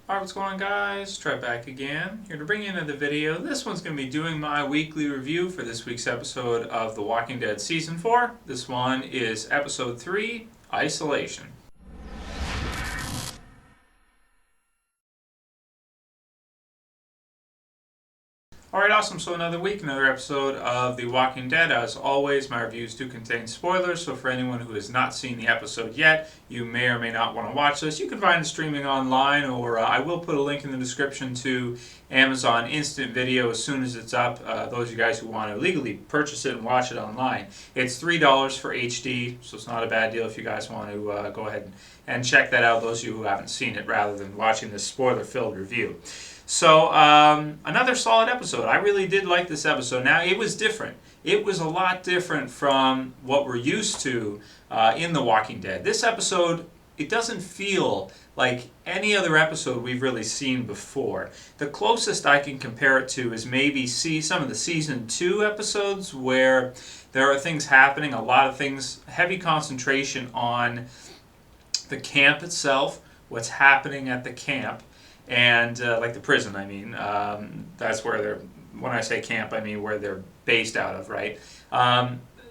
Alright, what's going on, guys? Trev back again, here to bring you another video. This one's going to be doing my weekly review for this week's episode of The Walking Dead Season 4. This one is Episode 3, Isolation. Alright, awesome. So another week, another episode of The Walking Dead. As always, my reviews do contain spoilers, so for anyone who has not seen the episode yet, you may or may not want to watch this. You can find it streaming online, or I will put a link in the description to Amazon Instant Video as soon as it's up. Those of you guys who want to legally purchase it and watch it online. It's $3 for HD, so it's not a bad deal if you guys want to go ahead and check that out, those of you who haven't seen it, rather than watching this spoiler-filled review. So, another solid episode. I really did like this episode. Now, it was different. It was a lot different from what we're used to in The Walking Dead. This episode, it doesn't feel like any other episode we've really seen before. The closest I can compare it to is maybe see some of the Season 2 episodes where there are things happening, a lot of things, heavy concentration on the camp itself, what's happening at the camp. And like the prison, I mean, that's where they're, when I say camp, I mean where they're based out of, right?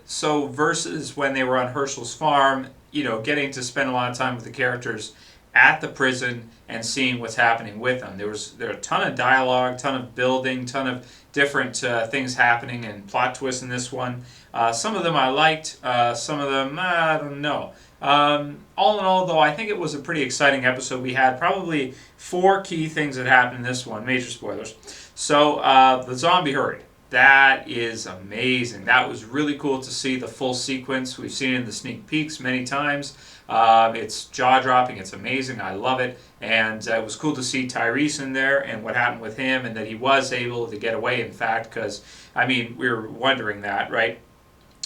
So versus when they were on Herschel's farm, you know, getting to spend a lot of time with the characters at the prison and seeing what's happening with them. There was a ton of dialogue, ton of building, ton of different things happening and plot twists in this one. Some of them I liked, some of them I don't know. All in all, though, I think it was a pretty exciting episode. We had probably 4 key things that happened in this one, major spoilers. So, the zombie herd. That is amazing. That was really cool to see the full sequence. We've seen it in the sneak peeks many times. It's jaw-dropping. It's amazing. I love it. And it was cool to see Tyreese in there and what happened with him and that he was able to get away, in fact, because, I mean, we were wondering that, right?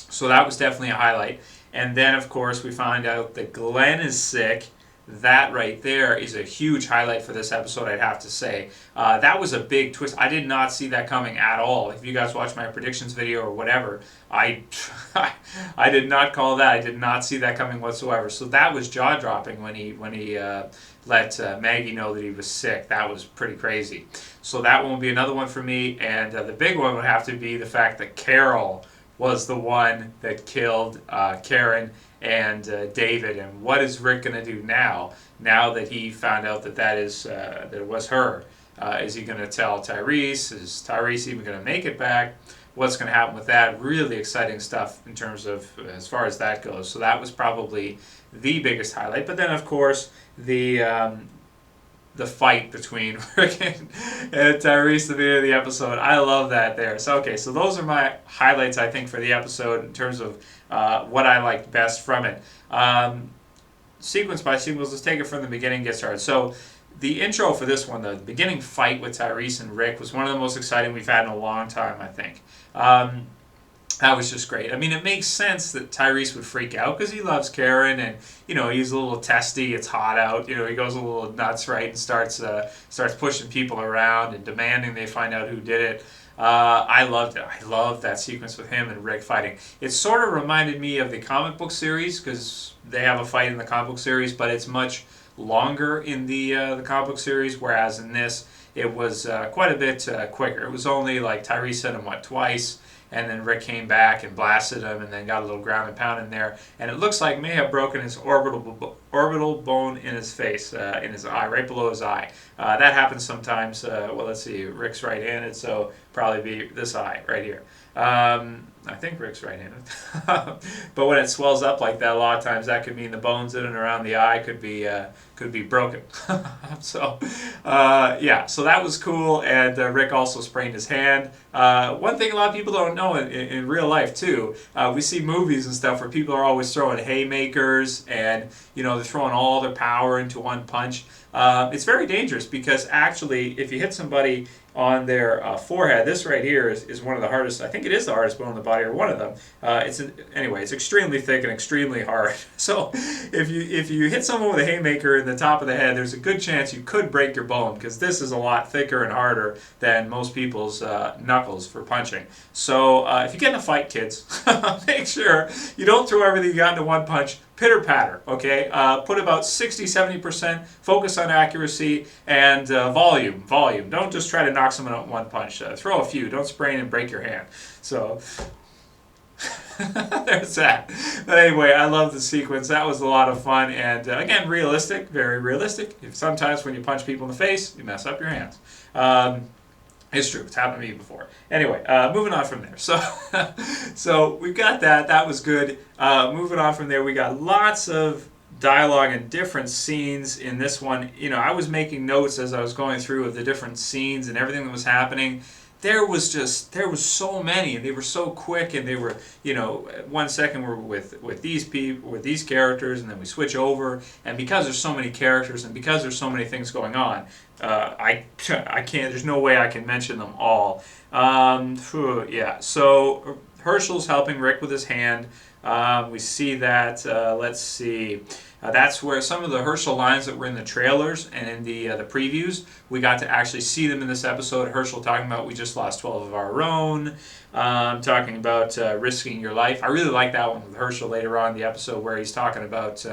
So that was definitely a highlight. And then, of course, we find out that Glenn is sick. That right there is a huge highlight for this episode, I'd have to say. That was a big twist. I did not see that coming at all. If you guys watched my predictions video or whatever, I did not call that. I did not see that coming whatsoever. So that was jaw-dropping when he let Maggie know that he was sick. That was pretty crazy. So that one will be another one for me. And the big one would have to be the fact that Carol was the one that killed Karen and David. And what is Rick going to do now that he found out that it was her? Is he going to tell Tyreese? Is Tyreese even going to make it back? What's going to happen with that? Really exciting stuff in terms of as far as that goes. So that was probably the biggest highlight. But then, of course, the fight between Rick and Tyreese at the beginning of the episode. I love that there. So, okay, so those are my highlights, I think, for the episode in terms of what I liked best from it. Sequence by sequence, let's take it from the beginning and get started. So, the intro for this one, the beginning fight with Tyrese and Rick, was one of the most exciting we've had in a long time, I think. That was just great. I mean, it makes sense that Tyreese would freak out because he loves Karen, and you know he's a little testy. It's hot out. You know he goes a little nuts, right, and starts pushing people around and demanding they find out who did it. I loved it. I loved that sequence with him and Rick fighting. It sort of reminded me of the comic book series because they have a fight in the comic book series, but it's much longer in the comic book series, whereas in this it was quite a bit quicker. It was only like Tyrese hit him twice. And then Rick came back and blasted him and then got a little ground and pound in there. And it looks like may have broken his orbital bone in his face, in his eye, right below his eye. That happens sometimes. Well, let's see. Rick's right-handed, so probably be this eye right here. I think Rick's right-handed. But when it swells up like that, a lot of times that could mean the bones in and around the eye could be broken. So, yeah, so that was cool. And Rick also sprained his hand. One thing a lot of people don't know in real life, too, we see movies and stuff where people are always throwing haymakers and, you know, they're throwing all their power into one punch. It's very dangerous because actually, if you hit somebody on their forehead, this right here is one of the hardest. I think it is the hardest bone in the body, or one of them. Anyway, it's extremely thick and extremely hard. So if you hit someone with a haymaker in the top of the head, there's a good chance you could break your bone because this is a lot thicker and harder than most people's knuckles for punching. So if you get in a fight, kids, make sure you don't throw everything you got into one punch. Pitter patter, okay? Put about 60-70%, focus on accuracy, and volume. Don't just try to knock someone out in one punch. Throw a few, don't sprain and break your hand. So, there's that. But anyway, I love the sequence. That was a lot of fun, and again, realistic, very realistic. Sometimes when you punch people in the face, you mess up your hands. It's true. It's happened to me before. Anyway, moving on from there. So we've got that. That was good. Moving on from there, we got lots of dialogue and different scenes in this one. You know, I was making notes as I was going through of the different scenes and everything that was happening. There was so many, and they were so quick, and they were, 1 second we're with these people, with these characters, and then we switch over, and because there's so many characters, and because there's so many things going on, I can't, there's no way I can mention them all. Yeah, so Herschel's helping Rick with his hand. We see that, let's see, that's where some of the Herschel lines that were in the trailers and in the previews, we got to actually see them in this episode. Herschel talking about we just lost 12 of our own, talking about risking your life. I really like that one with Herschel later on in the episode where he's talking about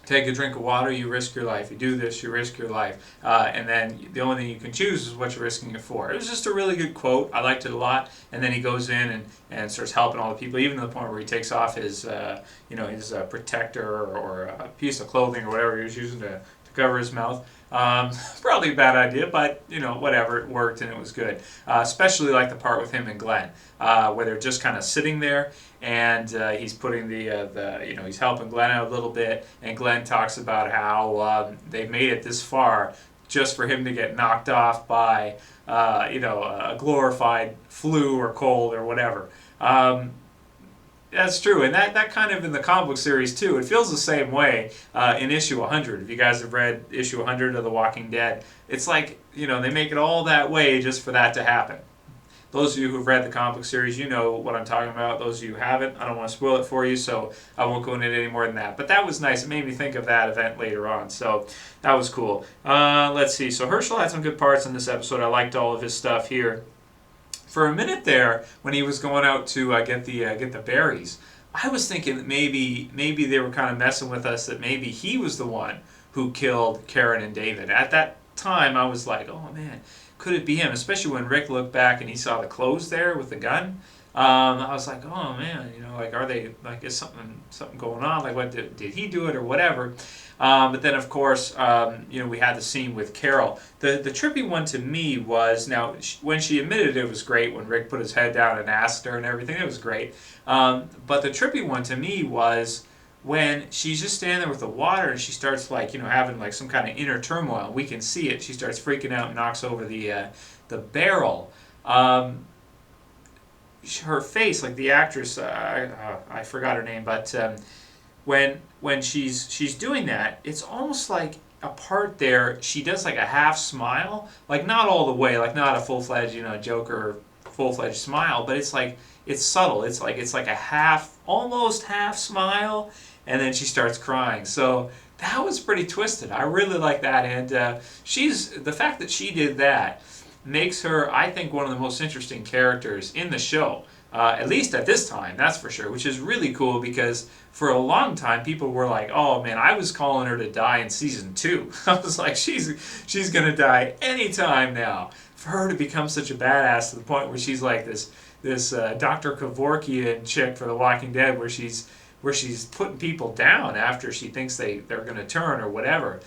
take a drink of water, you risk your life. You do this, you risk your life. And then the only thing you can choose is what you're risking it for. It was just a really good quote. I liked it a lot. And then he goes in and starts helping all the people, even to the point where he takes off his, his protector or a piece of clothing or whatever he was using to cover his mouth. Probably a bad idea, but whatever, it worked and it was good. Especially like the part with him and Glenn, where they're just kind of sitting there, and he's putting he's helping Glenn out a little bit, and Glenn talks about how they made it this far just for him to get knocked off by a glorified flu or cold or whatever. That's true, and that kind of in the comic book series too. It feels the same way in issue 100. If you guys have read issue 100 of The Walking Dead, it's like they make it all that way just for that to happen. Those of you who've read the comic book series, you know what I'm talking about. Those of you who haven't, I don't want to spoil it for you, so I won't go into it any more than that. But that was nice. It made me think of that event later on, so that was cool. Let's see. So Herschel had some good parts in this episode. I liked all of his stuff here. For a minute there, when he was going out to get the berries, I was thinking that maybe they were kind of messing with us, that maybe he was the one who killed Karen and David. At that time, I was like, oh man, could it be him? Especially when Rick looked back and he saw the clothes there with the gun. I was like, oh man, are they, is something going on? Like, what did he do it or whatever? But then, of course, we had the scene with Carol. The trippy one to me was, now, when she admitted it was great, when Rick put his head down and asked her and everything, it was great. But the trippy one to me was when she's just standing there with the water and she starts, having, some kind of inner turmoil. We can see it. She starts freaking out and knocks over the barrel. Her face, like the actress, I forgot her name, but when she's doing that, it's almost like a part there, she does like a half smile, like not all the way, like not a full-fledged, Joker full-fledged smile, but it's like, it's subtle. It's like a almost half smile, and then she starts crying. So that was pretty twisted. I really like that, and the fact that she did that makes her, I think, one of the most interesting characters in the show. At least at this time, that's for sure, which is really cool because for a long time people were like, oh man, I was calling her to die in season 2. I was like, she's going to die anytime now. For her to become such a badass to the point where she's like this Dr. Kevorkian chick for The Walking Dead where she's putting people down after she thinks they're going to turn or whatever.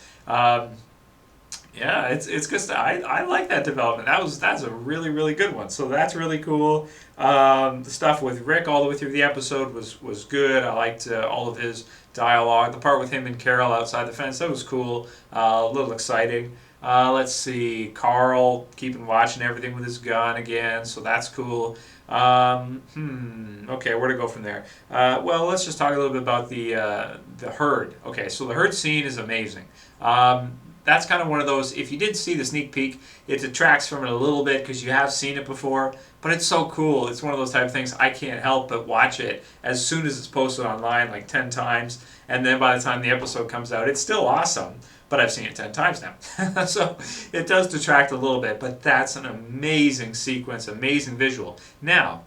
Yeah, it's good stuff. I like that development. That's a really, really good one. So that's really cool. The stuff with Rick all the way through the episode was good. I liked all of his dialogue. The part with him and Carol outside the fence, that was cool. A little exciting. Let's see, Carl keeping watching everything with his gun again, so that's cool. Okay, where to go from there? Well, let's just talk a little bit about the herd. Okay, so the herd scene is amazing. that's kind of one of those, if you did see the sneak peek, it detracts from it a little bit because you have seen it before, but it's so cool. It's one of those type of things I can't help but watch it as soon as it's posted online like 10 times, and then by the time the episode comes out, it's still awesome, but I've seen it 10 times now. So it does detract a little bit, but that's an amazing sequence, amazing visual. Now,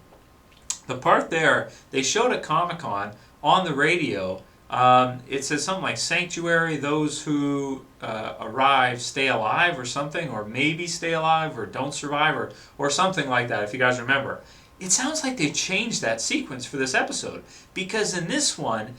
the part there, they showed at Comic-Con on the radio, it says something like sanctuary, those who arrive stay alive or something, or maybe stay alive or don't survive, or something like that, if you guys remember. It sounds like they changed that sequence for this episode, because in this one,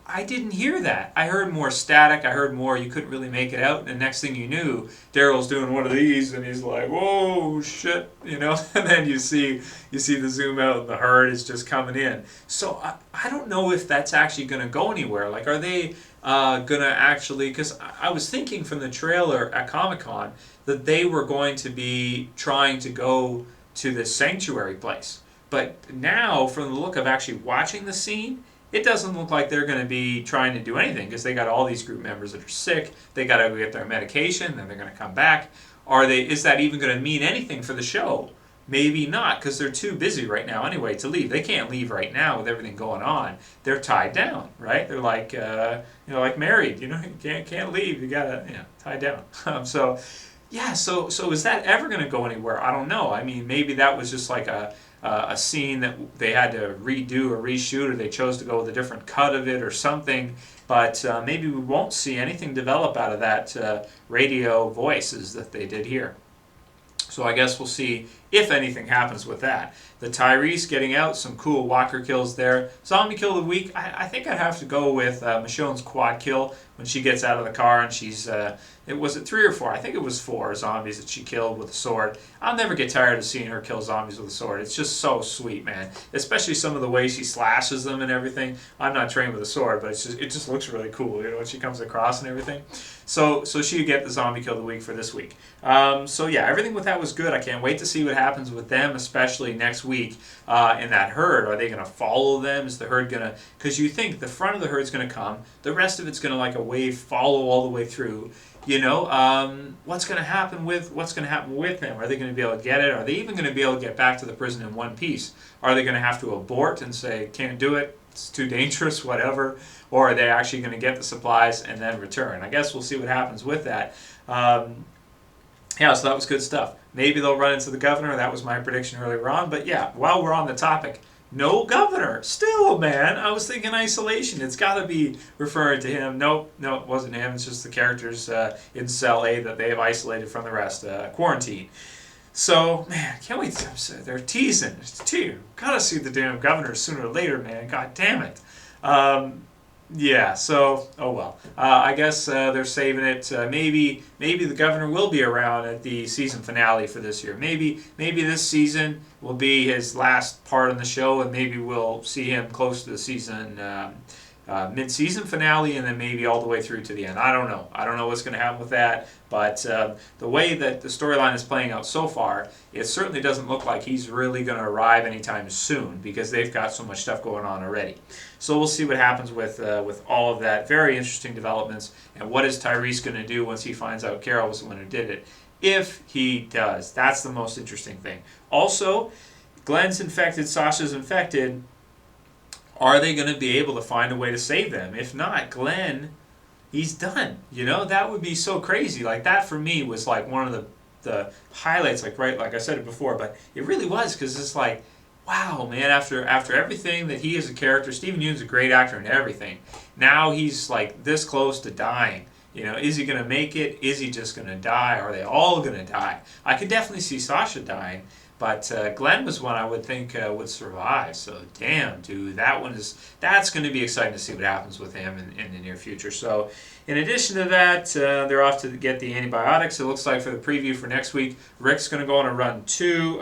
I didn't hear that. I heard more static, I heard more, you couldn't really make it out, and the next thing you knew, Daryl's doing one of these, and he's like, whoa, shit, you know, and then you see the zoom out, and the herd is just coming in. So I don't know if that's actually going to go anywhere. Like, are they going to actually, because I was thinking from the trailer at Comic-Con that they were going to be trying to go to this sanctuary place. But now, from the look of actually watching the scene, it doesn't look like they're going to be trying to do anything, because they got all these group members that are sick. They got to go get their medication, then they're going to come back. Is that even going to mean anything for the show? Maybe not, because they're too busy right now anyway to leave. They can't leave right now with everything going on. They're tied down, right? They're like, like married. You can't leave. You gotta, tie down. So is that ever going to go anywhere? I don't know. I mean, maybe that was just like a scene that they had to redo or reshoot, or they chose to go with a different cut of it or something. But maybe we won't see anything develop out of that radio voices that they did here. So I guess we'll see if anything happens with that. The Tyreese getting out, some cool walker kills there. Zombie kill of the week, I think I'd have to go with Michonne's quad kill when she gets out of the car and she's, was it 3 or 4? I think it was 4 zombies that she killed with a sword. I'll never get tired of seeing her kill zombies with a sword. It's just so sweet, man. Especially some of the ways she slashes them and everything. I'm not trained with a sword, but it just looks really cool, when she comes across and everything. So she get the zombie kill of the week for this week. So yeah, everything with that was good. I can't wait to see what happens with them, especially next week in that herd. Are they going to follow them? Is the herd going to... Because you think the front of the herd's going to come, the rest of it's going to like a wave follow all the way through. What's going to happen with them? Are they going to be able to get it? Are they even going to be able to get back to the prison in one piece? Are they going to have to abort and say, can't do it, it's too dangerous, whatever? Or are they actually going to get the supplies and then return? I guess we'll see what happens with that. So that was good stuff. Maybe they'll run into the governor. That was my prediction earlier on. But yeah, while we're on the topic, no governor. Still, man, I was thinking isolation. It's got to be referring to him. Nope, no, it wasn't him. It's just the characters in Cell A that they have isolated from the rest. Quarantine. So, man, can't wait. They're teasing. Gotta see the damn governor sooner or later, man. God damn it. So, oh well. I guess they're saving it. Maybe the governor will be around at the season finale for this year. Maybe this season will be his last part on the show, and maybe we'll see him close to the season mid-season finale, and then maybe all the way through to the end. I don't know. I don't know what's going to happen with that, but the way that the storyline is playing out so far, it certainly doesn't look like he's really going to arrive anytime soon, because they've got so much stuff going on already. So we'll see what happens with all of that. Very interesting developments, and what is Tyreese going to do once he finds out Carol was the one who did it? If he does. That's the most interesting thing. Also, Glenn's infected, Sasha's infected. Are they going to be able to find a way to save them? If not, Glenn, he's done. That would be so crazy. Like, that for me was like one of the highlights, like I said it before, but it really was, because it's like, wow, man, after everything that he is a character, Stephen Yeun's a great actor and everything. Now he's like this close to dying. Is he going to make it? Is he just going to die? Are they all going to die? I could definitely see Sasha dying. But Glenn was one I would think would survive. So damn, dude, that's going to be exciting to see what happens with him in the near future. So in addition to that, they're off to get the antibiotics. It looks like for the preview for next week, Rick's going to go on a run too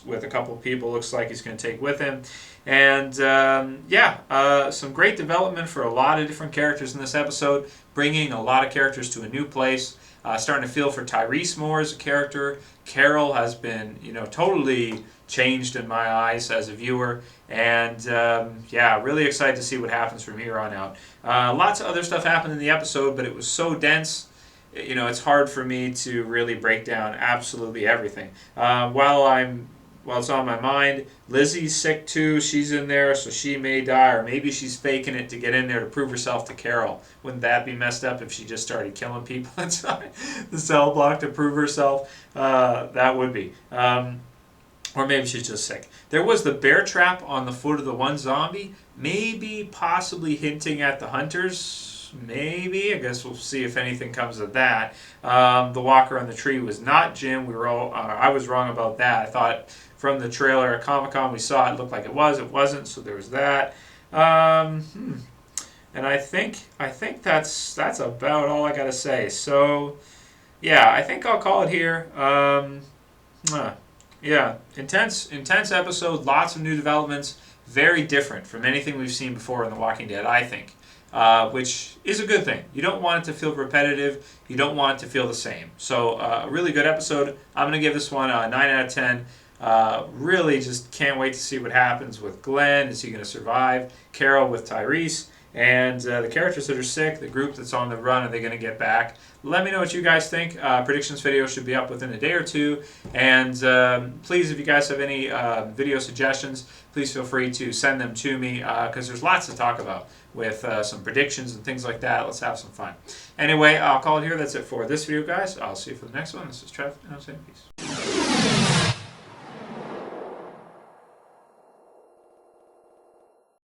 with a couple of people. Looks like he's going to take with him. And some great development for a lot of different characters in this episode, bringing a lot of characters to a new place. Starting to feel for Tyreese more as a character. Carol has been, totally changed in my eyes as a viewer. And, really excited to see what happens from here on out. Lots of other stuff happened in the episode, but it was so dense. it's hard for me to really break down absolutely everything. While it's on my mind, Lizzie's sick too. She's in there, so she may die, or maybe she's faking it to get in there to prove herself to Carol. Wouldn't that be messed up if she just started killing people inside the cell block to prove herself? That would be. Or maybe she's just sick. There was the bear trap on the foot of the one zombie. Maybe, possibly hinting at the hunters. Maybe. I guess we'll see if anything comes of that. The walker on the tree was not Jim. I was wrong about that. I thought from the trailer at Comic-Con we saw it looked like it was. It wasn't, so there was that. And I think that's about all I got to say. So, yeah, I think I'll call it here. Yeah, intense episode, lots of new developments, very different from anything we've seen before in The Walking Dead, I think, which is a good thing. You don't want it to feel repetitive, you don't want it to feel the same. So, a really good episode. I'm going to give this one a 9 out of 10. Really just can't wait to see what happens with Glenn. Is he going to survive? Carol with Tyreese. And the characters that are sick, the group that's on the run, are they going to get back? Let me know what you guys think. Predictions video should be up within a day or two. And please, if you guys have any video suggestions, please feel free to send them to me because there's lots to talk about with some predictions and things like that. Let's have some fun. Anyway, I'll call it here. That's it for this video, guys. I'll see you for the next one. This is Trev, and I'm saying peace.